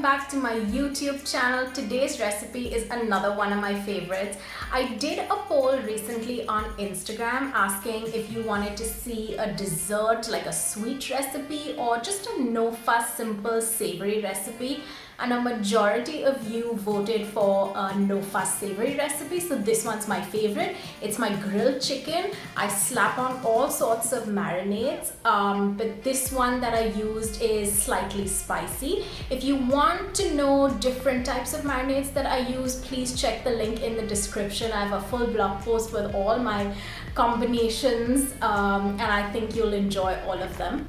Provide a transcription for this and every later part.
welcome back to my YouTube channel. Today's recipe is another one of my favorites. I did a poll recently on Instagram asking if you wanted to see a dessert, like a sweet recipe, or just a no fuss, simple savory recipe. And a majority of you voted for a no fuss savory recipe, so this one's my favorite. It's my grilled chicken. I slap on all sorts of marinades, but this one that I used is slightly spicy. If you want to know different types of marinades that I use, please check the link in the description. I have a full blog post with all my combinations, and I think you'll enjoy all of them.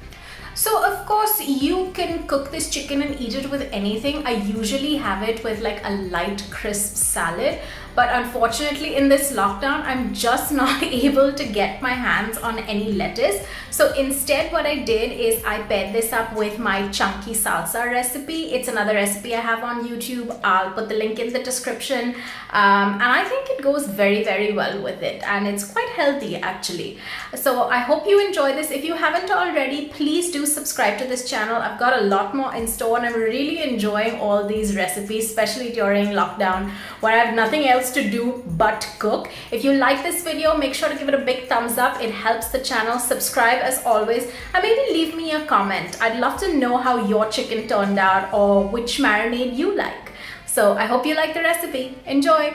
So of course you can cook this chicken and eat it with anything. I usually have it with like a light crisp salad, but unfortunately in this lockdown I'm just not able to get my hands on any lettuce. So instead what I did is I paired this up with my chunky salsa recipe. It's another recipe I have on YouTube. I'll put the link in the description, and I think it goes very well with it, and it's quite healthy actually. So I hope you enjoy this. If you haven't already, please do subscribe to this channel. I've got a lot more in store and I'm really enjoying all these recipes, especially during lockdown where I have nothing else to do but cook. If you like this video, make sure to give it a big thumbs up. It helps the channel. Subscribe as always, and maybe leave me a comment. I'd love to know how your chicken turned out or which marinade you like. So I hope you like the recipe. Enjoy!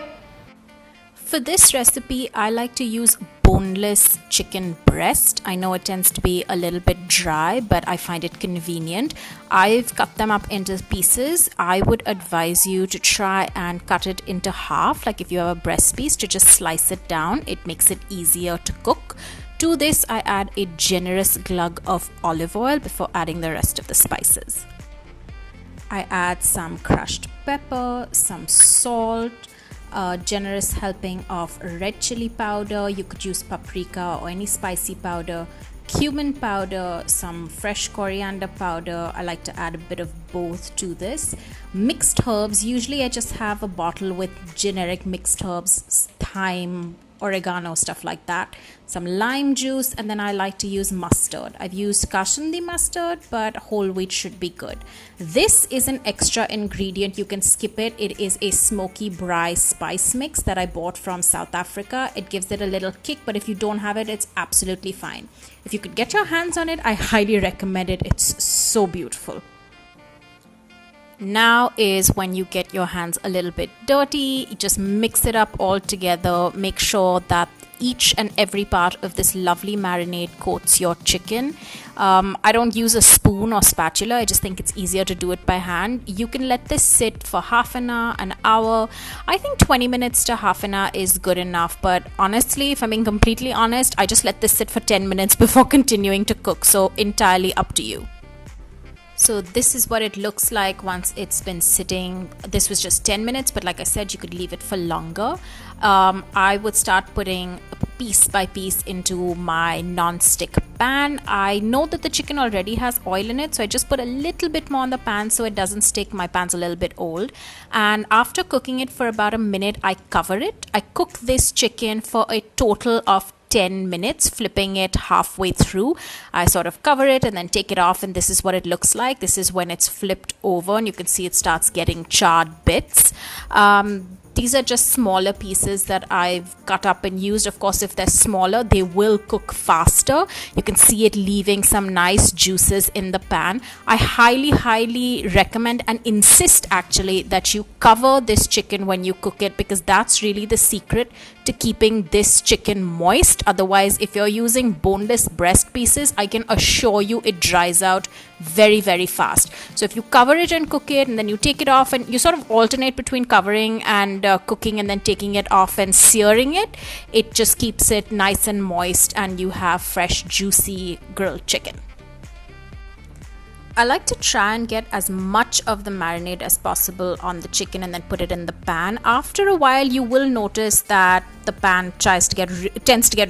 For this recipe, I like to use boneless chicken breast. I know it tends to be a little bit dry, but I find it convenient. I've cut them up into pieces. I would advise you to try and cut it into half, like if you have a breast piece, to just slice it down. It makes it easier to cook. To this, I add a generous glug of olive oil before adding the rest of the spices. I add some crushed pepper, some salt, a generous helping of red chili powder. You could use paprika or any spicy powder, cumin powder, some fresh coriander powder. I like to add a bit of both to this. Mixed herbs, usually I just have a bottle with generic mixed herbs, thyme, oregano, stuff like that, some lime juice, and then I like to use mustard. I've used Kashmiri mustard, but whole wheat should be good. This is an extra ingredient. You can skip it. It is a smoky braai spice mix that I bought from South Africa. It gives it a little kick, but if you don't have it, it's absolutely fine. If you could get your hands on it, I highly recommend it. It's so beautiful. Now is when you get your hands a little bit dirty. You just mix it up all together. Make sure that each and every part of this lovely marinade coats your chicken. I don't use a spoon or spatula. I just think it's easier to do it by hand. You can let this sit for half an hour, an hour. I think 20 minutes to half an hour is good enough, but honestly, if I'm being completely honest, I just let this sit for 10 minutes before continuing to cook, so entirely up to you. So this is what it looks like once it's been sitting. This was just 10 minutes, but like I said, you could leave it for longer. I would start putting piece by piece into my non-stick pan. I know that the chicken already has oil in it, so I just put a little bit more on the pan so it doesn't stick. My pan's a little bit old. And after cooking it for about a minute, I cover it. I cook this chicken for a total of 10 minutes, flipping it halfway through. I sort of cover it and then take it off, and this is what it looks like. This is when it's flipped over and you can see it starts getting charred bits. These are just smaller pieces that I've cut up and used. Of course, if they're smaller, they will cook faster. You can see it leaving some nice juices in the pan. I highly recommend and insist actually that you cover this chicken when you cook it, because that's really the secret to keeping this chicken moist. Otherwise, if you're using boneless breast pieces, I can assure you it dries out very fast. So if you cover it and cook it, and then you take it off, and you sort of alternate between covering and cooking and then taking it off and searing it, it just keeps it nice and moist, and you have fresh juicy grilled chicken. I like to try and get as much of the marinade as possible on the chicken and then put it in the pan. After a while, you will notice that the pan tends to get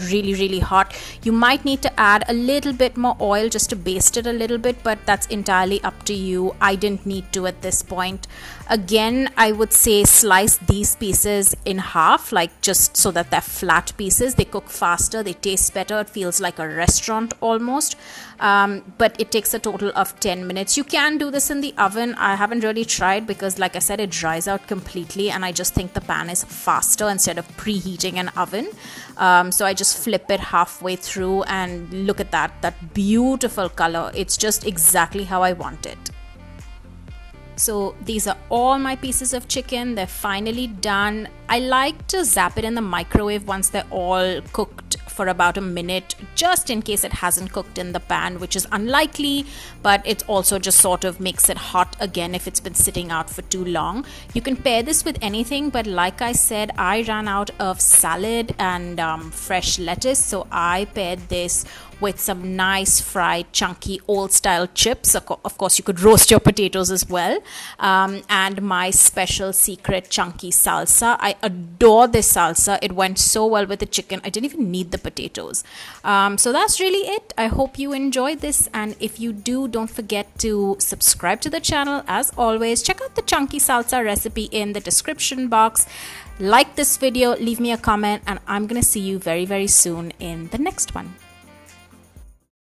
really hot. You might need to add a little bit more oil just to baste it a little bit, but that's entirely up to you. I didn't need to at this point. Again, I would say slice these pieces in half, like just so that they're flat pieces. They cook faster, they taste better, it feels like a restaurant almost. But it takes a total of 10 10 minutes. You can do this in the oven. I haven't really tried because, like I said, it dries out completely, and I just think the pan is faster instead of preheating an oven. So I just flip it halfway through, and look at that beautiful color. It's just exactly how I want it. So these are all my pieces of chicken. They're finally done. I like to zap it in the microwave once they're all cooked for about a minute, just in case it hasn't cooked in the pan, which is unlikely, but it also just sort of makes it hot again if it's been sitting out for too long. You can pair this with anything, but like I said, I ran out of salad and fresh lettuce, so I paired this with some nice fried chunky old style chips. Of course, you could roast your potatoes as well, and my special secret chunky salsa. I adore this salsa. It went so well with the chicken. I didn't even need the potatoes. So that's really it. I hope you enjoyed this, and if you do, don't forget to subscribe to the channel. As always, check out the chunky salsa recipe in the description box. Like this video, leave me a comment, and I'm gonna see you very, very soon in the next one.